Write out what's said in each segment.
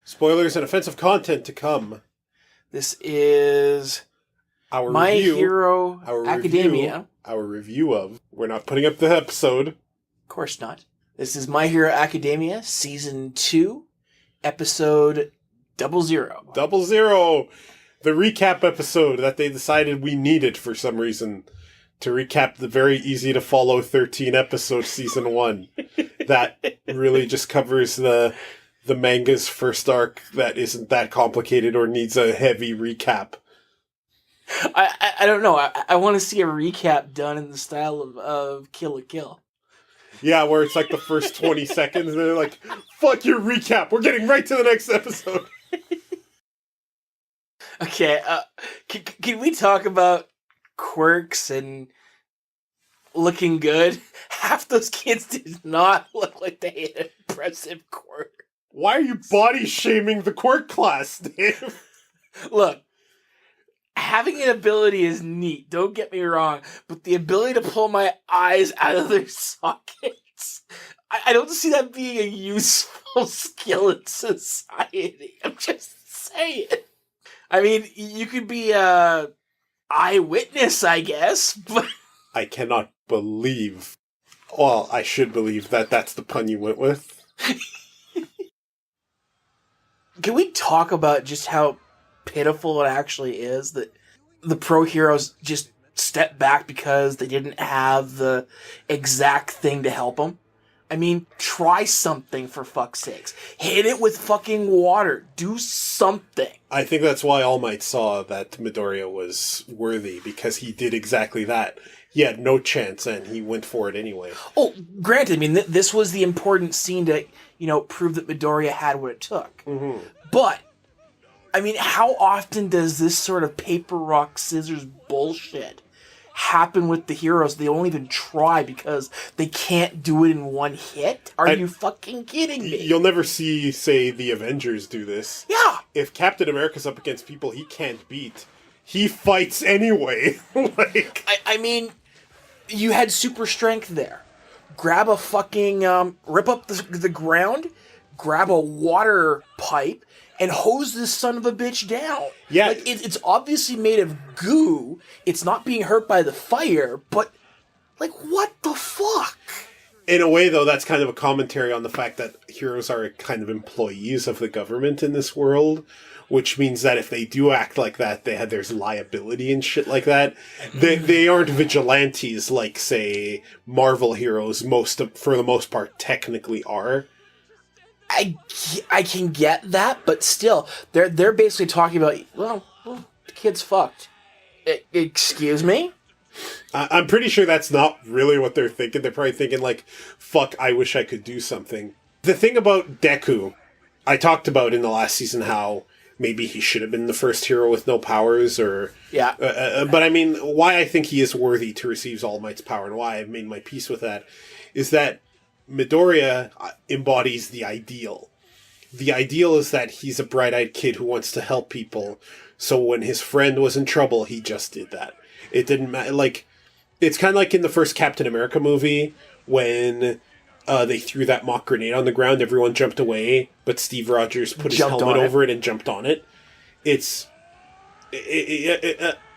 Spoilers and offensive content to come. This is Our My review, Hero Academia. Our review of. We're not putting up the episode. Of course not. This is My Hero Academia, Season 2, Episode 00. 00. The recap episode that they decided we needed for some reason to recap the very easy to follow 13 episode Season 1. That really just covers the manga's first arc that isn't that complicated or needs a heavy recap. I don't know. I want to see a recap done in the style of Kill la Kill. Yeah, where it's like the first 20 seconds and they're like, fuck your recap, we're getting right to the next episode. Okay, can we talk about quirks and looking good? Half those kids did not look like they had an impressive quirk. Why are you body shaming the quirk class, Dave? Look, having an ability is neat, don't get me wrong, but the ability to pull my eyes out of their sockets, I don't see that being a useful skill in society. I'm just saying. I mean, you could be a eyewitness, I guess, but... I cannot believe... Well, I should believe that that's the pun you went with. Can we talk about just how pitiful it actually is that the pro heroes just step back because they didn't have the exact thing to help them? I mean, try something for fuck's sakes. Hit it with fucking water. Do something. I think that's why All Might saw that Midoriya was worthy, because he did exactly that. He had no chance, and he went for it anyway. Oh, granted, I mean, this was the important scene to, prove that Midoriya had what it took. Mm-hmm. But, I mean, how often does this sort of paper, rock, scissors bullshit happen with the heroes? They won't even try because they can't do it in one hit? Are you fucking kidding me? You'll never see, say, the Avengers do this. Yeah! If Captain America's up against people he can't beat, he fights anyway. I mean, you had super strength there. Grab a fucking, rip up the ground, grab a water pipe, and hose this son of a bitch down. Yeah. Like, it's obviously made of goo. It's not being hurt by the fire, but, like, what the fuck? In a way, though, that's kind of a commentary on the fact that heroes are kind of employees of the government in this world, which means that if they do act like that, there's liability and shit like that. They aren't vigilantes like, say, Marvel heroes for the most part technically are. I can get that, but still, they're basically talking about, well, the kid's fucked. Excuse me? I'm pretty sure that's not really what they're thinking. They're probably thinking, like, fuck, I wish I could do something. The thing about Deku, I talked about in the last season how maybe he should have been the first hero with no powers, or... Yeah. But I mean, why I think he is worthy to receive All Might's power, and why I've made my peace with that, is that Midoriya embodies the ideal. The ideal is that he's a bright-eyed kid who wants to help people, so when his friend was in trouble, he just did that. It didn't matter, like, it's kind of like in the first Captain America movie, when they threw that mock grenade on the ground, everyone jumped away, but Steve Rogers put his helmet over it and jumped on it.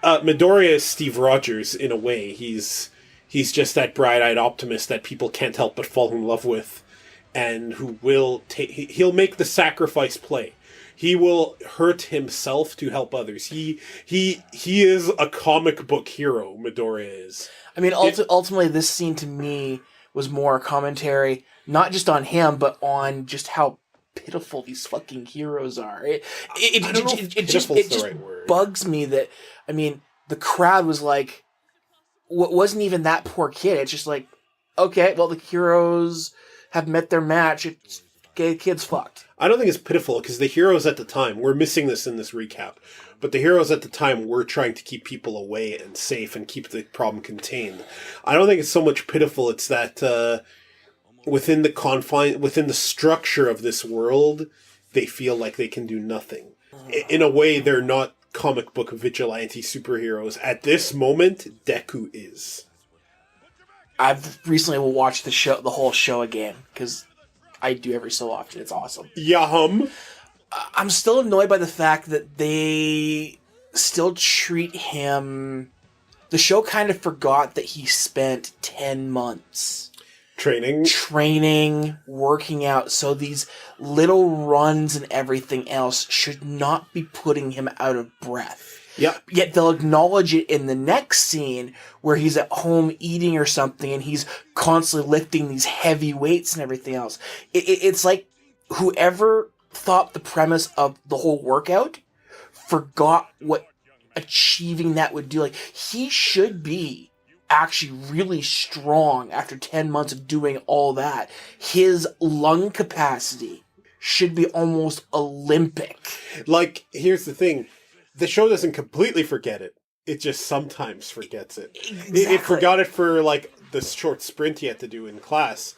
Midoriya is Steve Rogers in a way. He's just that bright-eyed optimist that people can't help but fall in love with, and who will he'll make the sacrifice play. He will hurt himself to help others. He is a comic book hero, Midoriya is. I mean, ultimately, this scene to me was more a commentary, not just on him, but on just how pitiful these fucking heroes are. It just bugs me that, I mean, the crowd was like, wasn't even that poor kid. It's just like, okay, well, the heroes have met their match. It's kid's fucked. I don't think it's pitiful, because the heroes at the time, we're missing this in this recap, but the heroes at the time were trying to keep people away and safe and keep the problem contained. I don't think it's so much pitiful, it's that within the structure of this world, they feel like they can do nothing. In a way, they're not comic book vigilante superheroes. At this moment, Deku is. I've recently watched the whole show again, because I do every so often. It's awesome. Yahum. I'm still annoyed by the fact that they still treat him... The show kind of forgot that he spent 10 months... Training, working out, so these little runs and everything else should not be putting him out of breath. Yep. Yet they'll acknowledge it in the next scene where he's at home eating or something and he's constantly lifting these heavy weights and everything else. It's like whoever thought the premise of the whole workout forgot what achieving that would do. Like, he should be actually really strong after 10 months of doing all that. His lung capacity should be almost Olympic. Like, here's the thing. The show doesn't completely forget it. It just sometimes forgets it. Exactly. It forgot it for, like, the short sprint he had to do in class,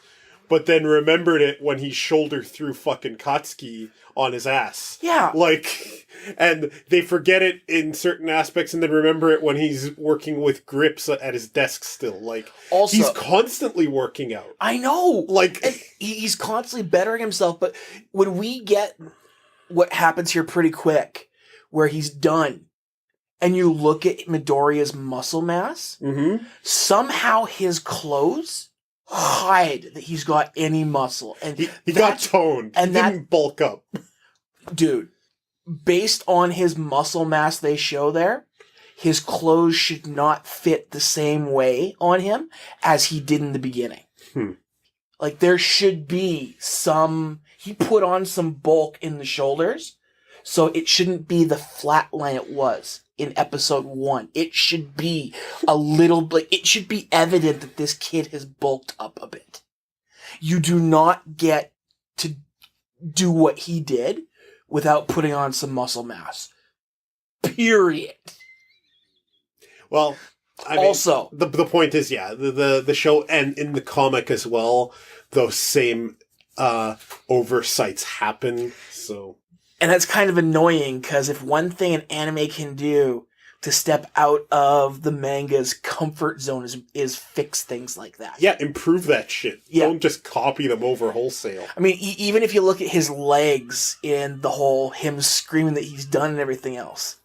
but then remembered it when he shouldered through fucking Katsuki on his ass. Yeah. Like, and they forget it in certain aspects and then remember it when he's working with grips at his desk still. Like, also, he's constantly working out. I know. Like, and he's constantly bettering himself, but when we get what happens here pretty quick, where he's done, and you look at Midoriya's muscle mass, somehow his clothes hide that he's got any muscle, and he got toned and he didn't bulk up. Dude, based on his muscle mass they show there, his clothes should not fit the same way on him as he did in the beginning. Like, there should be he put on some bulk in the shoulders, so it shouldn't be the flat line it was in episode 1. It should be a little bit, it should be evident that this kid has bulked up a bit. You do not get to do what he did without putting on some muscle mass. Period. Well, I mean, also, the point is, yeah, the show, and in the comic as well, those same oversights happen, so... And that's kind of annoying, because if one thing an anime can do to step out of the manga's comfort zone is fix things like that. Yeah, improve that shit. Yeah. Don't just copy them over wholesale. I mean, even if you look at his legs in the whole him screaming that he's done and everything else,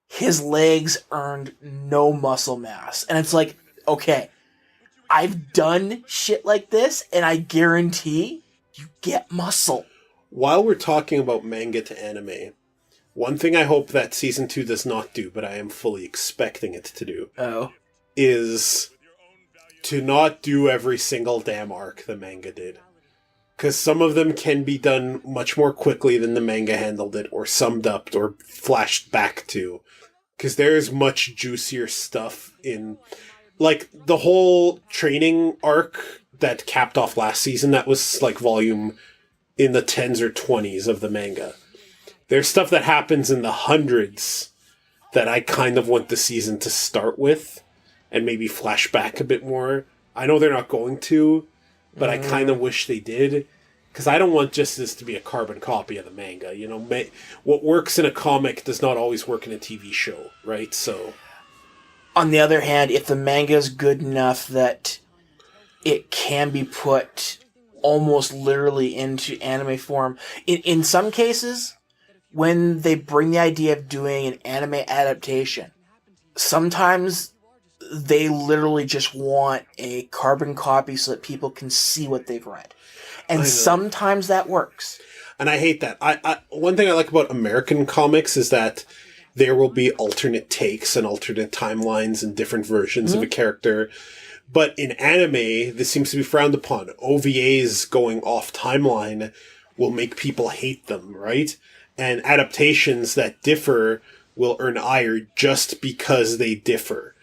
his legs earned no muscle mass. And it's like, okay, I've done shit like this, and I guarantee you get muscle. While we're talking about manga to anime, one thing I hope that season 2 does not do, but I am fully expecting it to do, is to not do every single damn arc the manga did. Because some of them can be done much more quickly than the manga handled it, or summed up, or flashed back to. Because there's much juicier stuff in... Like, the whole training arc that capped off last season, that was, like, volume... in the 10s or 20s of the manga. There's stuff that happens in the hundreds that I kind of want the season to start with and maybe flash back a bit more. I know they're not going to, but I kind of wish they did, because I don't want just this to be a carbon copy of the manga. You know, what works in a comic does not always work in a TV show, right? So, on the other hand, if the manga is good enough that it can be put almost literally into anime form. In some cases, when they bring the idea of doing an anime adaptation, sometimes they literally just want a carbon copy so that people can see what they've read. And sometimes that works. And I hate that. One thing I like about American comics is that there will be alternate takes and alternate timelines and different versions of a character. But in anime, this seems to be frowned upon. OVAs going off timeline will make people hate them, right? And adaptations that differ will earn ire just because they differ.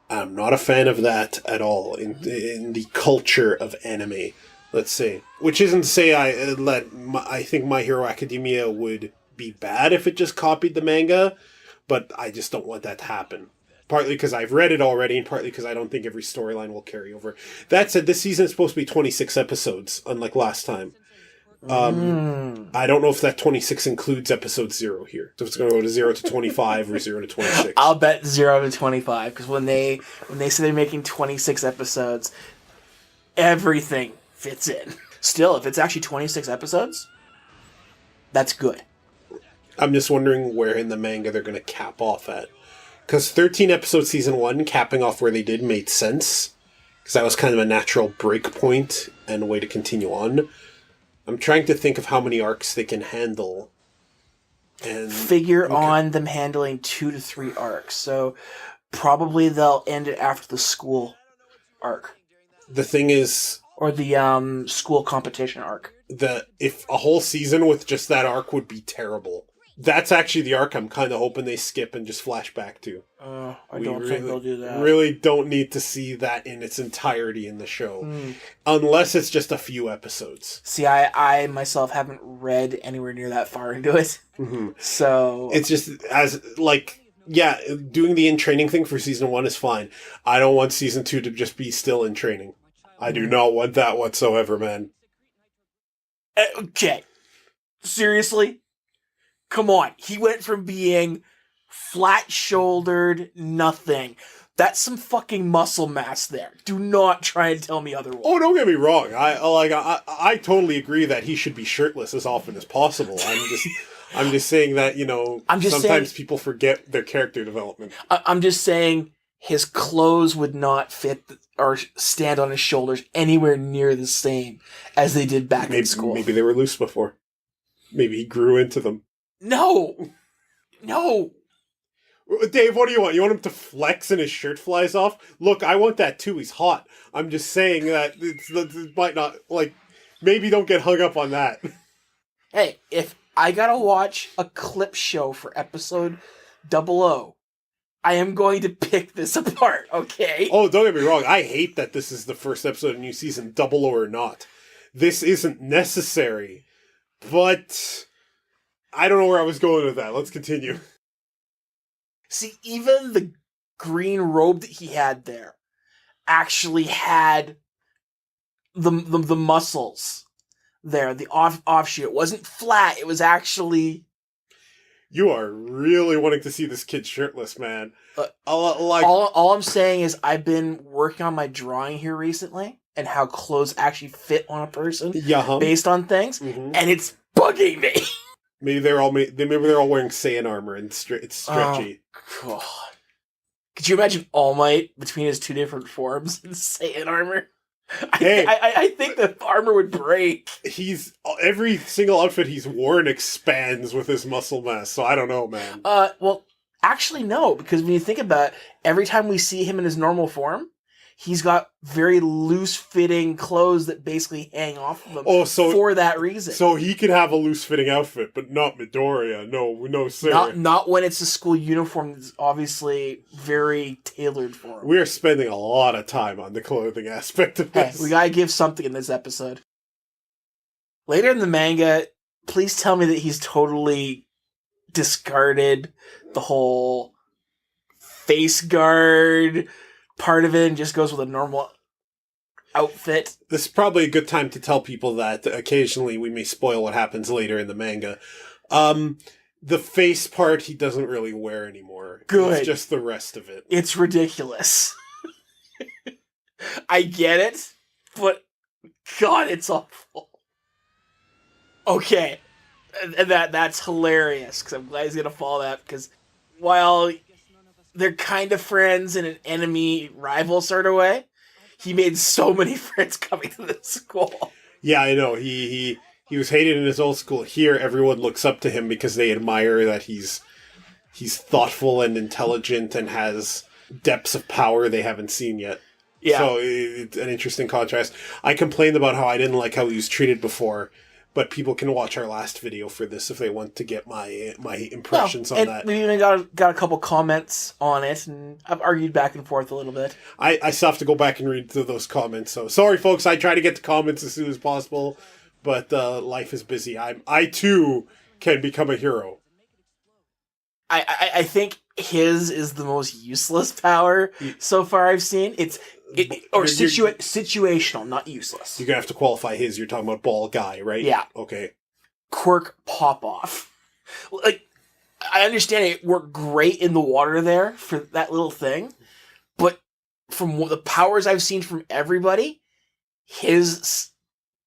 I'm not a fan of that at all in the culture of anime, let's say. Which isn't to say I think My Hero Academia would be bad if it just copied the manga, but I just don't want that to happen. Partly because I've read it already, and partly because I don't think every storyline will carry over. That said, this season is supposed to be 26 episodes, unlike last time. I don't know if that 26 includes episode 0 here. So if it's going to go to 0 to 25 or 0 to 26. I'll bet 0 to 25, because when they say they're making 26 episodes, everything fits in. Still, if it's actually 26 episodes, that's good. I'm just wondering where in the manga they're going to cap off at. Because 13 episode season 1, capping off where they did made sense. Because that was kind of a natural break point and a way to continue on. I'm trying to think of how many arcs they can handle. And figure on them handling 2 to 3 arcs. So probably they'll end it after the school arc. The thing is... Or the school competition arc. If a whole season with just that arc would be terrible. That's actually the arc I'm kind of hoping they skip and just flash back to. I don't think they'll do that. Really don't need to see that in its entirety in the show. Unless it's just a few episodes. See, I myself haven't read anywhere near that far into it. Mm-hmm. So... It's just, doing the in-training thing for season 1 is fine. I don't want season 2 to just be still in training. I do not want that whatsoever, man. Okay. Seriously? Come on. He went from being flat-shouldered, nothing. That's some fucking muscle mass there. Do not try and tell me otherwise. Oh, don't get me wrong. I totally agree that he should be shirtless as often as possible. I'm just saying that, sometimes people forget their character development. I'm just saying his clothes would not fit or stand on his shoulders anywhere near the same as they did back in school. Maybe they were loose before. Maybe he grew into them. No! Dave, what do you want? You want him to flex and his shirt flies off? Look, I want that too. He's hot. I'm just saying that it might not, maybe don't get hung up on that. Hey, if I gotta watch a clip show for episode 00, I am going to pick this apart, okay? Oh, don't get me wrong. I hate that this is the first episode of a new season, 00 or not. This isn't necessary. But I don't know where I was going with that. Let's continue. See, even the green robe that he had there actually had the muscles there, the offshoot. It wasn't flat. It was actually... You are really wanting to see this kid shirtless, man. All I'm saying is I've been working on my drawing here recently and how clothes actually fit on a person based on things, and it's bugging me. Maybe they're all wearing Saiyan armor and it's stretchy. Oh, God. Could you imagine All Might between his 2 different forms in Saiyan armor? I think the armor would break. Every single outfit he's worn expands with his muscle mass, so I don't know, man. Well, actually no, because when you think about it, every time we see him in his normal form, he's got very loose-fitting clothes that basically hang off of him for that reason. So he could have a loose-fitting outfit, but not Midoriya. No, sir. Not when it's a school uniform that's obviously very tailored for him. We are spending a lot of time on the clothing aspect of this. Hey, we gotta give something in this episode. Later in the manga, please tell me that he's totally discarded the whole face guard part of it and just goes with a normal outfit. This is probably a good time to tell people that occasionally we may spoil what happens later in the manga. The face part he doesn't really wear anymore. Good. It's just the rest of it. It's ridiculous. I get it, but God, it's awful. Okay. And that's hilarious, because I'm glad he's going to follow that, because while they're kind of friends in an enemy-rival sort of way, he made so many friends coming to this school. Yeah, I know. He was hated in his old school. Here, everyone looks up to him because they admire that he's thoughtful and intelligent and has depths of power they haven't seen yet. Yeah. So it's an interesting contrast. I complained about how I didn't like how he was treated before, but people can watch our last video for this if they want to get my impressions on that. We even got a couple comments on it, and I've argued back and forth a little bit. I still have to go back and read through those comments. So sorry, folks. I try to get to comments as soon as possible, but life is busy. I too can become a hero. I think his is the most useless power so far I've seen. Situational, not useless. You're going to have to qualify his. You're talking about ball guy, right? Yeah. Okay. Quirk pop-off. Like, I understand it worked great in the water there for that little thing, but from the powers I've seen from everybody, his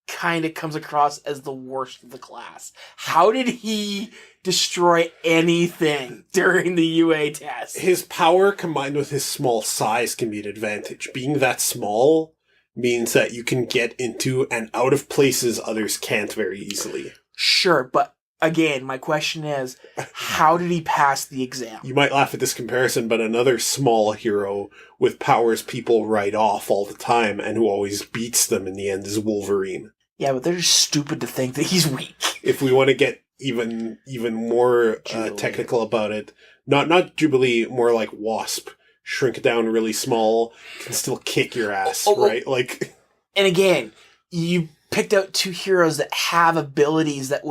kind of comes across as the worst of the class. How did he destroy anything during the UA test. His power combined with his small size can be an advantage. Being that small means that you can get into and out of places others can't very easily. Sure, but again, my question is, how did he pass the exam? You might laugh at this comparison, but another small hero with powers people write off all the time and who always beats them in the end is Wolverine. Yeah, but they're just stupid to think that he's weak. If we want to get even more technical about it, not Jubilee, more like Wasp. Shrink down really small, can still kick your ass, right? Like, and again, you picked out two heroes that have abilities that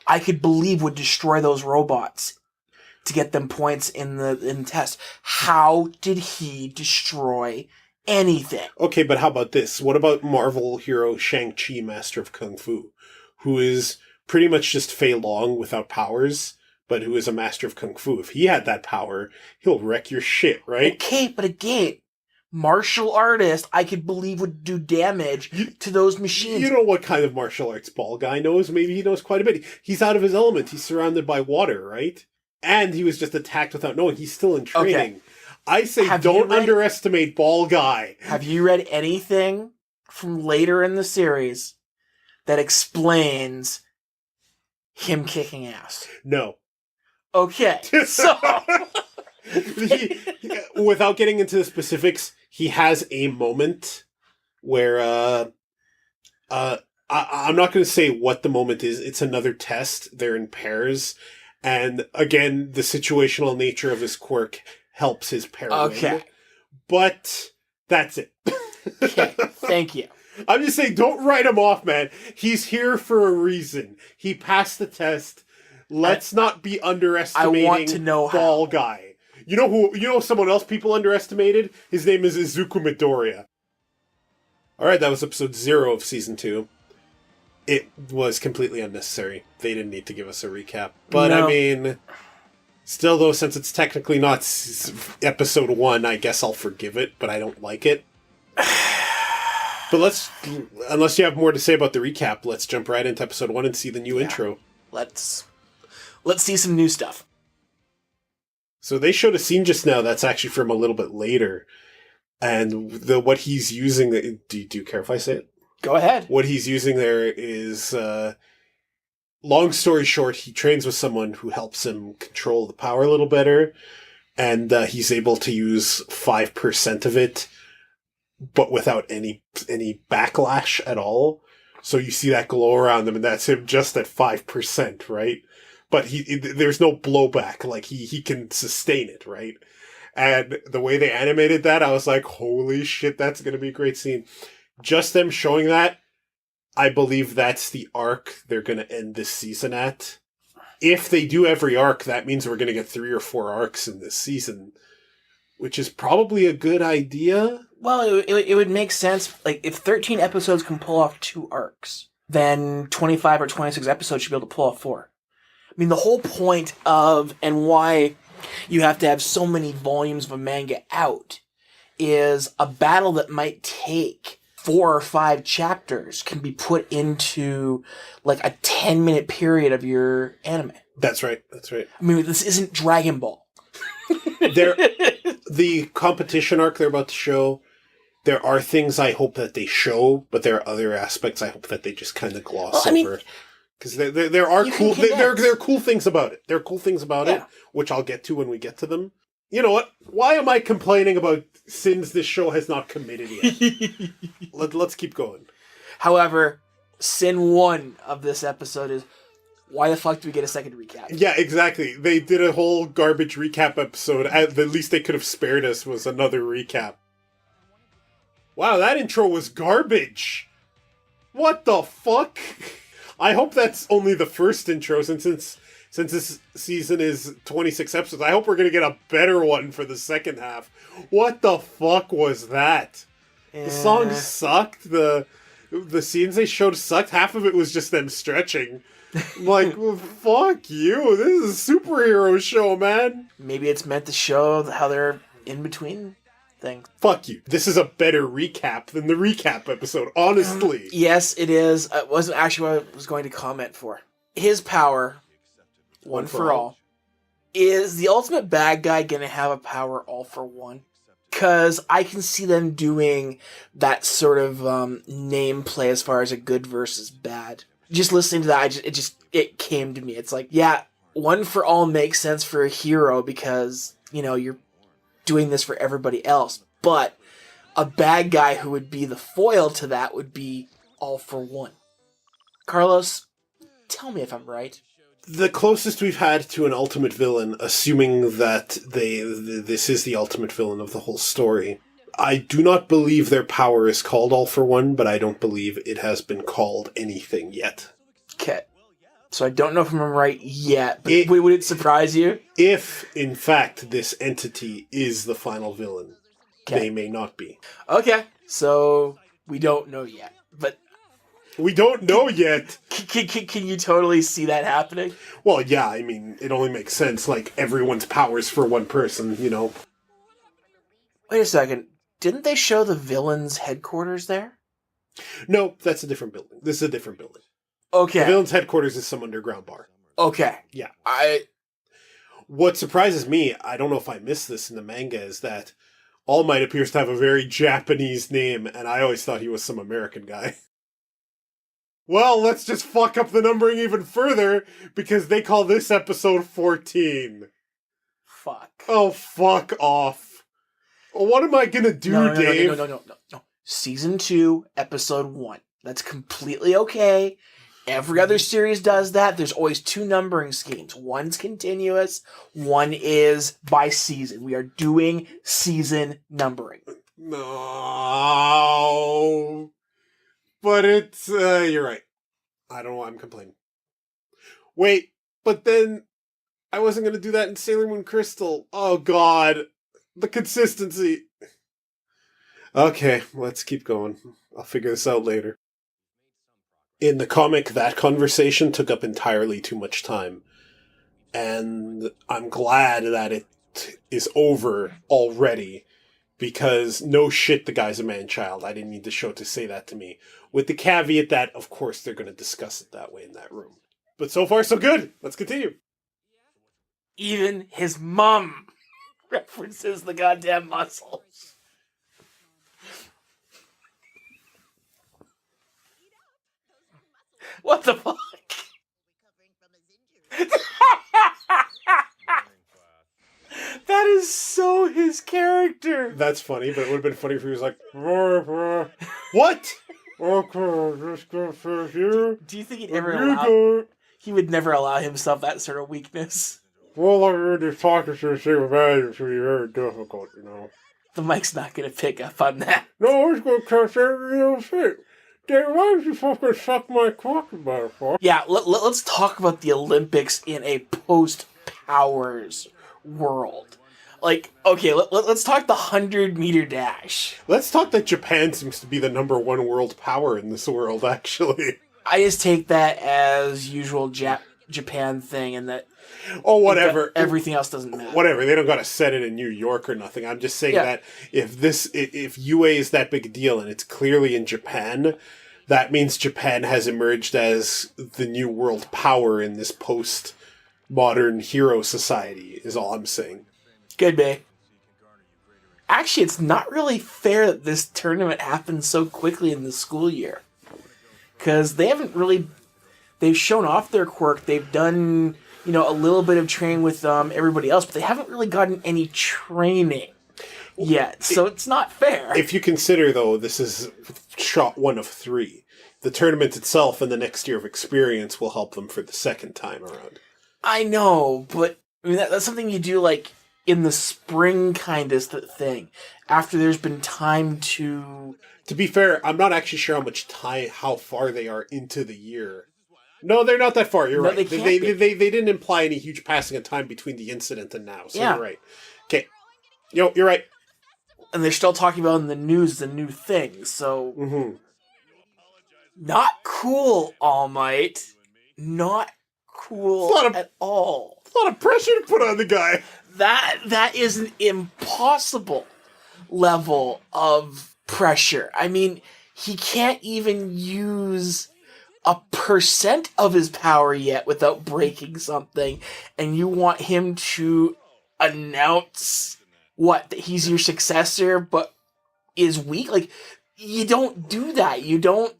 I could believe would destroy those robots to get them points in the test. How did he destroy anything? Okay, but how about this? What about Marvel hero Shang-Chi, Master of Kung Fu, who is pretty much just Fei Long without powers, but who is a master of Kung Fu? If he had that power, he'll wreck your shit, right? Okay, but again, martial artist, I could believe would do damage to those machines. You know what kind of martial arts Ball Guy knows? Maybe he knows quite a bit. He's out of his element. He's surrounded by water, right? And he was just attacked without knowing. He's still in training. Okay. I say don't underestimate Ball Guy. Have you read anything from later in the series that explains him kicking ass? No. Okay, so... Without getting into the specifics, he has a moment where I'm not going to say what the moment is. It's another test. They're in pairs. And again, the situational nature of his quirk helps his pair win. But that's it. Okay, thank you. I'm just saying, don't write him off, man. He's here for a reason. He passed the test. Let's not be underestimating I want to know Ball Guy. You know someone else people underestimated? His name is Izuku Midoriya. Alright, that was episode 0 of season 2. It was completely unnecessary. They didn't need to give us a recap. But no. I mean, still though, since it's technically not episode 1, I guess I'll forgive it, but I don't like it. But unless you have more to say about the recap, let's jump right into episode 1 and see the new intro. Let's see some new stuff. So they showed a scene just now that's actually from a little bit later. And what he's using... Do you care if I say it? Go ahead. What he's using there is... long story short, he trains with someone who helps him control the power a little better. And he's able to use 5% of it, but without any backlash at all. So you see that glow around him, and that's him just at 5%, right? But there's no blowback. Like, he can sustain it, right? And the way they animated that, I was like, holy shit, that's going to be a great scene. Just them showing that, I believe that's the arc they're going to end this season at. If they do every arc, that means we're going to get 3 or 4 arcs in this season, which is probably a good idea. Well, it would make sense. Like, if 13 episodes can pull off 2 arcs, then 25 or 26 episodes should be able to pull off 4. I mean, the whole point of, and why you have to have so many volumes of a manga out, is a battle that might take 4 or 5 chapters can be put into, like, a 10-minute period of your anime. That's right. I mean, this isn't Dragon Ball. The competition arc they're about to show, there are things I hope that they show, but there are other aspects I hope that they just kind of gloss over. Because there are cool, there are cool things about it. There are cool things about it, which I'll get to when we get to them. You know what? Why am I complaining about sins this show has not committed yet? Let's keep going. However, sin 1 of this episode is, why the fuck do we get a second recap? Yeah, exactly. They did a whole garbage recap episode. At the least they could have spared us was another recap. Wow, that intro was garbage. What the fuck? I hope that's only the first intro, since this season is 26 episodes. I hope we're going to get a better one for the second half. What the fuck was that? The song sucked. The scenes they showed sucked. Half of it was just them stretching. Like, well, fuck you. This is a superhero show, man. Maybe it's meant to show how they're in between things. Fuck you. This is a better recap than the recap episode, honestly. Yes, it is. It wasn't actually what I was going to comment for. His power One for all. Is the ultimate bad guy going to have a power all for one? Because I can see them doing that sort of name play as far as a good versus bad. Just listening to that, it came to me. It's like, yeah, one for all makes sense for a hero because, you're doing this for everybody else. But a bad guy who would be the foil to that would be all for one. Carlos, tell me if I'm right. The closest we've had to an ultimate villain, assuming that this is the ultimate villain of the whole story, I do not believe their power is called All for One, but I don't believe it has been called anything yet. Okay. So I don't know if I'm right yet, but would it surprise you? If, in fact, this entity is the final villain, they may not be. Okay. So we don't know yet, but... We don't know yet. Can you totally see that happening? Well, yeah, I mean, it only makes sense. Like, everyone's powers for one person, Wait a second. Didn't they show the villain's headquarters there? No, that's a different building. This is a different building. Okay. The villain's headquarters is some underground bar. Okay. Yeah. What surprises me, I don't know if I missed this in the manga, is that All Might appears to have a very Japanese name, and I always thought he was some American guy. Well, let's just fuck up the numbering even further, because they call this episode 14. Fuck. Oh, fuck off. What am I gonna do, Dave? No. Season 2, episode 1. That's completely okay. Every other series does that. There's always 2 numbering schemes. One's continuous, one is by season. We are doing season numbering. No. But it's, you're right. I don't know why I'm complaining. Wait, but then I wasn't going to do that in Sailor Moon Crystal. Oh, God. The consistency. Okay, let's keep going. I'll figure this out later. In the comic, that conversation took up entirely too much time. And I'm glad that it is over already. Because no shit, the guy's a man-child. I didn't need the show to say that to me. With the caveat that, of course, they're going to discuss it that way in that room. But so far, so good. Let's continue. Even his mom references the goddamn muscles. What the fuck? That is so his character. That's funny, but it would have been funny if he was like, what? Do you think he would never allow himself that sort of weakness? Well, I heard this talking to the same value, it's going to be very difficult, The mic's not going to pick up on that. No, it's going to catch every little shit. Dave, why don't you fucking suck my cock about it for? Yeah, let's talk about the Olympics in a post-Powers world. Like, okay, let's talk the 100-meter dash. Let's talk that Japan seems to be the number 1 world power in this world, actually. I just take that as usual Japan thing, and that... Oh, whatever. Everything else doesn't matter. Whatever. They don't got to set it in New York or nothing. I'm just saying that if UA is that big a deal and it's clearly in Japan, that means Japan has emerged as the new world power in this post-modern hero society, is all I'm saying. Good, babe. Actually, it's not really fair that this tournament happened so quickly in the school year. Because they haven't really... They've shown off their quirk. They've done, a little bit of training with everybody else, but they haven't really gotten any training yet. So it's not fair. If you consider, though, this is shot 1 of 3. The tournament itself and the next year of experience will help them for the second time around. I know, but that's something you do, like, in the spring kind of thing. After there's been time to... To be fair, I'm not actually sure how far they are into the year. No, they're not that far. You're right. They didn't imply any huge passing of time between the incident and now. So you're right. Okay. You're right. And they're still talking about in the news the new thing. So, Not cool, All Might. Not cool at all. A lot of pressure to put on the guy. That is an impossible level of pressure. I mean, he can't even use a percent of his power yet without breaking something, and you want him to announce that he's your successor but is weak? Like, you don't do that. You don't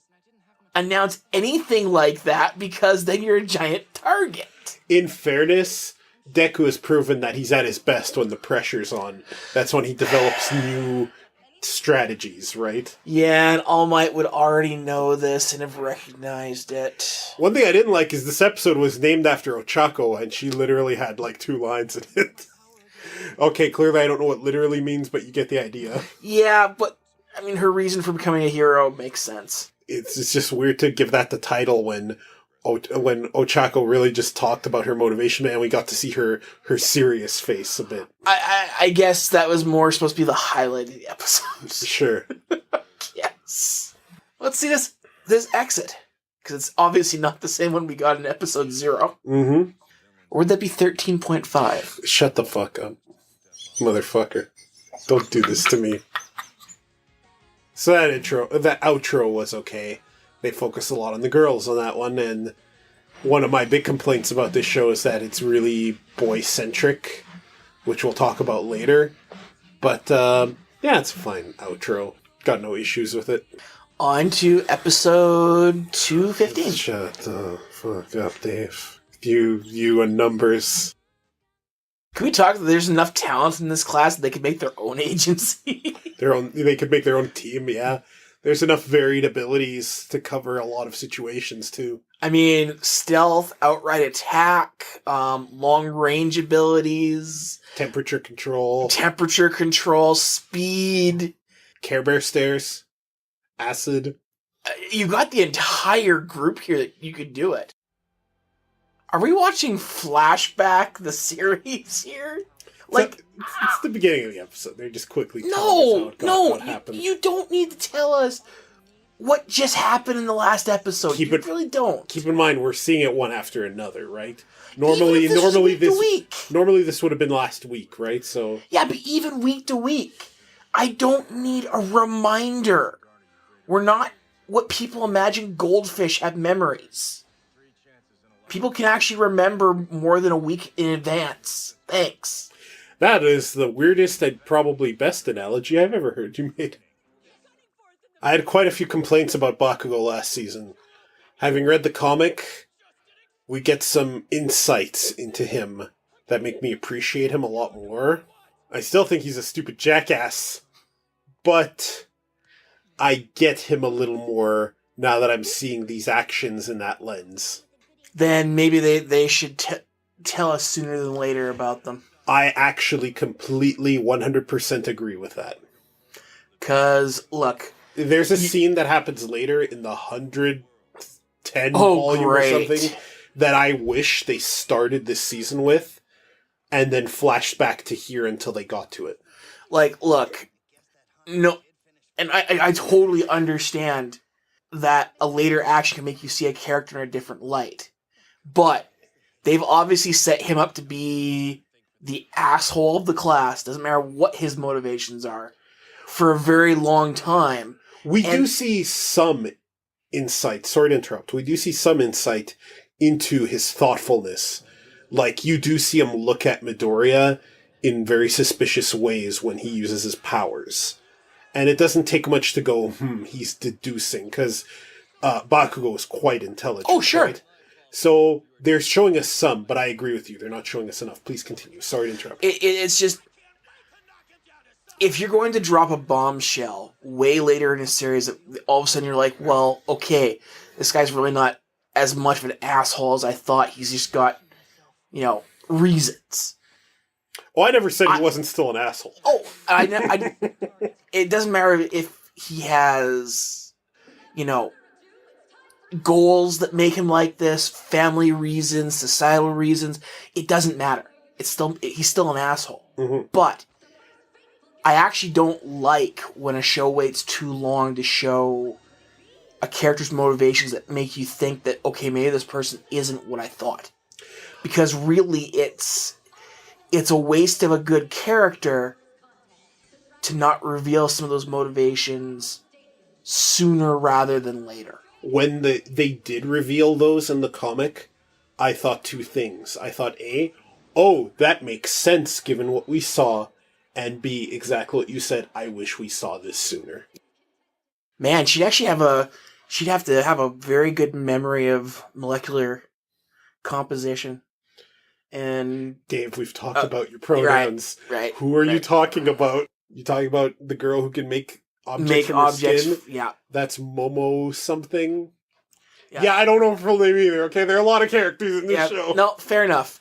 announce anything like that, because then you're a giant target. In fairness, Deku has proven that he's at his best when the pressure's on. That's when he develops new strategies, right? Yeah, and All Might would already know this and have recognized it. One thing I didn't like is this episode was named after Ochako, and she literally had like 2 lines in it. Okay, clearly I don't know what literally means, but you get the idea. Yeah, but, I mean, her reason for becoming a hero makes sense. It's just weird to give that the title when Ochako really just talked about her motivation, and we got to see her serious face a bit. I guess that was more supposed to be the highlight of the episode. Sure. Yes. Let's see this exit, because it's obviously not the same one we got in episode 0. Mm-hmm. Or would that be 13.5? Shut the fuck up, motherfucker. Don't do this to me. So that outro was okay. They focus a lot on the girls on that one, and one of my big complaints about this show is that it's really boy-centric, which we'll talk about later. But, yeah, it's a fine outro. Got no issues with it. On to episode 215. Shut the fuck up, Dave. You and numbers. Can we talk that there's enough talent in this class that they could make their own agency? They could make their own team, yeah. There's enough varied abilities to cover a lot of situations, too. I mean, stealth, outright attack, long-range abilities. Temperature control, speed. Care Bear stairs. Acid. You got the entire group here that you could do it. Are we watching Flashback, the series here? Like, it's the beginning of the episode. They're just quickly telling us what happened. You don't need to tell us what just happened in the last episode. You really don't. Keep in mind, we're seeing it one after another, right? Normally this would have been last week, right? So yeah, but even week to week, I don't need a reminder. We're not what people imagine goldfish have memories. People can actually remember more than a week in advance. Thanks. That is the weirdest and probably best analogy I've ever heard you made. I had quite a few complaints about Bakugo last season. Having read the comic, we get some insights into him that make me appreciate him a lot more. I still think he's a stupid jackass, but I get him a little more now that I'm seeing these actions in that lens. Then maybe they should tell us sooner than later about them. I actually completely 100% agree with that. Because, look... There's a scene that happens later in the 110 volume or something that I wish they started this season with and then flashed back to here until they got to it. Like, look... No... And I totally understand that a later action can make you see a character in a different light. But they've obviously set him up to be the asshole of the class, doesn't matter what his motivations are, for a very long time. We do see some insight, sorry to interrupt, we do see some insight into his thoughtfulness. Like, you do see him look at Midoriya in very suspicious ways when he uses his powers. And it doesn't take much to go, he's deducing, because Bakugo is quite intelligent. Oh, sure. Right? So they're showing us some, but I agree with you. They're not showing us enough. Please continue. Sorry to interrupt. It's just, if you're going to drop a bombshell way later in a series, all of a sudden you're like, well, okay, this guy's really not as much of an asshole as I thought. He's just got, reasons. Well, I never said he wasn't still an asshole. Oh, it doesn't matter if he has, goals that make him like this, family reasons, societal reasons. It doesn't matter. He's still an asshole. Mm-hmm. But I actually don't like when a show waits too long to show a character's motivations that make you think that, okay, maybe this person isn't what I thought. Because really, it's a waste of a good character to not reveal some of those motivations sooner rather than later. when they did reveal those in the comic, I thought two things. I thought, A, oh, that makes sense given what we saw, and B, exactly what you said, I wish we saw this sooner. Man, she'd have to have a very good memory of molecular composition. And Dave, we've talked about your pronouns. Right. Who are you talking about? You talking about the girl who can make objects from her skin? Yeah. That's Momo something. Yeah. Yeah, I don't know her full name either, okay? There are a lot of characters in this show. No, fair enough.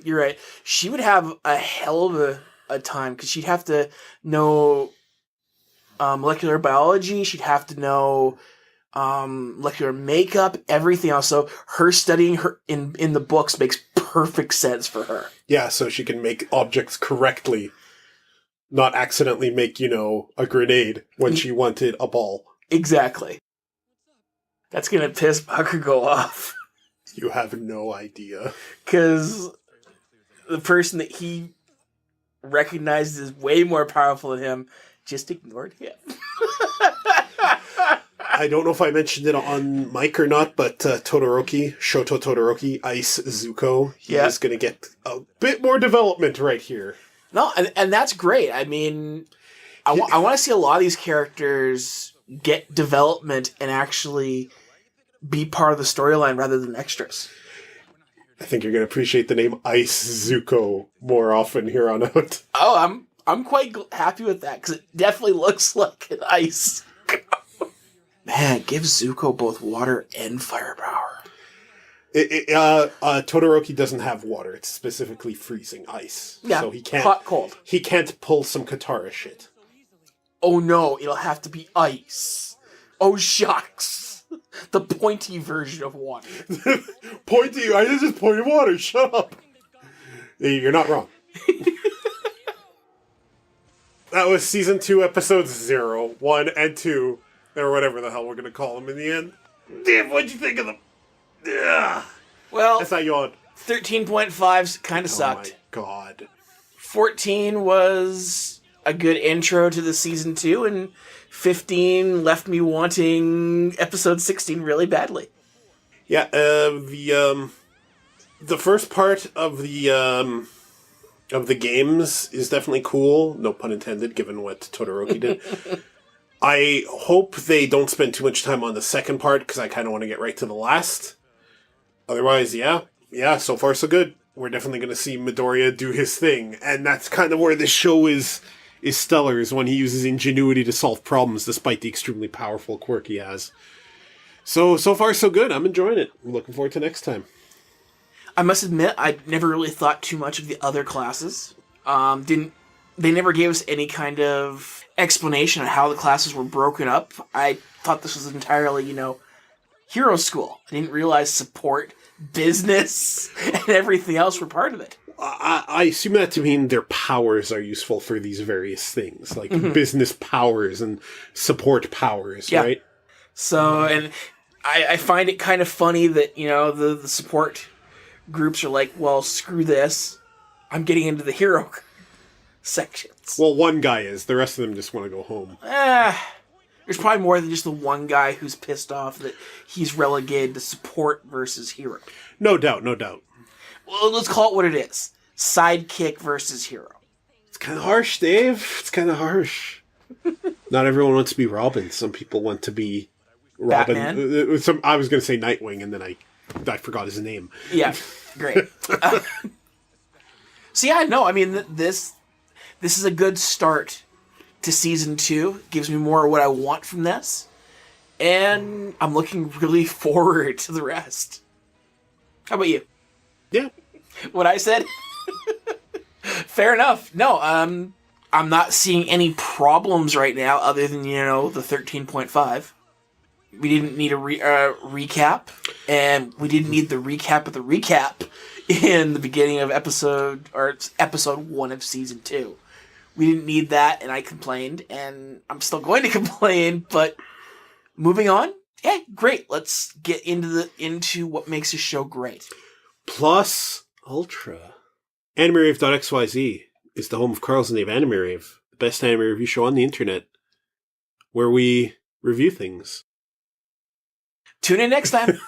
You're right. She would have a hell of a time, because she'd have to know molecular biology, she'd have to know molecular makeup, everything else. So her studying her in the books makes perfect sense for her. Yeah, so she can make objects correctly, not accidentally make, a grenade when she wanted a ball. Exactly. That's gonna piss Bakugo off. You have no idea. Because the person that he recognizes as way more powerful than him just ignored him. I don't know if I mentioned it on mic or not, but Shoto Todoroki, Ice Zuko, he is going to get a bit more development right here. No, and that's great. I mean, I want to see a lot of these characters get development and actually be part of the storyline rather than extras. I think you're going to appreciate the name Ice Zuko more often here on out. Oh, I'm quite happy with that, because it definitely looks like an ice. Man, give Zuko both water and firepower. Todoroki doesn't have water. It's specifically freezing ice. Yeah, so he can't, hot, cold. He can't pull some Katara shit. Oh no, it'll have to be ice. Oh shucks. The pointy version of water. Pointy? I just pointed water. Shut up. You're not wrong. That was season 2, episodes 0, 1, and 2, or whatever the hell we're gonna call them in the end. Damn, what'd you think of them? Ugh. Well, that's not yawn. 13.5 kind of sucked. Oh my god. 14 was a good intro to the season 2, and 15 left me wanting episode 16 really badly. Yeah, the first part of the games is definitely cool. No pun intended, given what Todoroki did. I hope they don't spend too much time on the second part, because I kind of want to get right to the last. Otherwise, yeah, so far so good. We're definitely going to see Midoriya do his thing, and that's kind of where this show is stellar, is when he uses ingenuity to solve problems despite the extremely powerful quirk he has. So far so good. I'm enjoying it. I'm looking forward to next time. I must admit, I never really thought too much of the other classes. They never gave us any kind of explanation on how the classes were broken up. I thought this was entirely, hero school. I didn't realize support, business, and everything else were part of it. I assume that to mean their powers are useful for these various things, like business powers and support powers, right? So, and I find it kind of funny that, the support groups are like, well, screw this. I'm getting into the hero sections. Well, one guy is. The rest of them just want to go home. There's probably more than just the one guy who's pissed off that he's relegated to support versus hero. No doubt. Well, let's call it what it is. Sidekick versus hero. It's kind of harsh, Dave. It's kind of harsh. Not everyone wants to be Robin. Some people want to be Robin. Batman? I was going to say Nightwing, and then I forgot his name. Yeah, great. So yeah, no, I mean, this is a good start to season 2. Gives me more of what I want from this. And I'm looking really forward to the rest. How about you? Yeah. What I said? Fair enough. No, I'm not seeing any problems right now other than, the 13.5. We didn't need a recap, and we didn't need the recap of the recap in the beginning of episode 1 of season 2. We didn't need that, and I complained, and I'm still going to complain, but moving on. Yeah, great. Let's get into what makes a show great. Plus Ultra. AnimeRave.xyz is the home of Carl's and Dave Anime Rave, the best anime review show on the internet, where we review things. Tune in next time.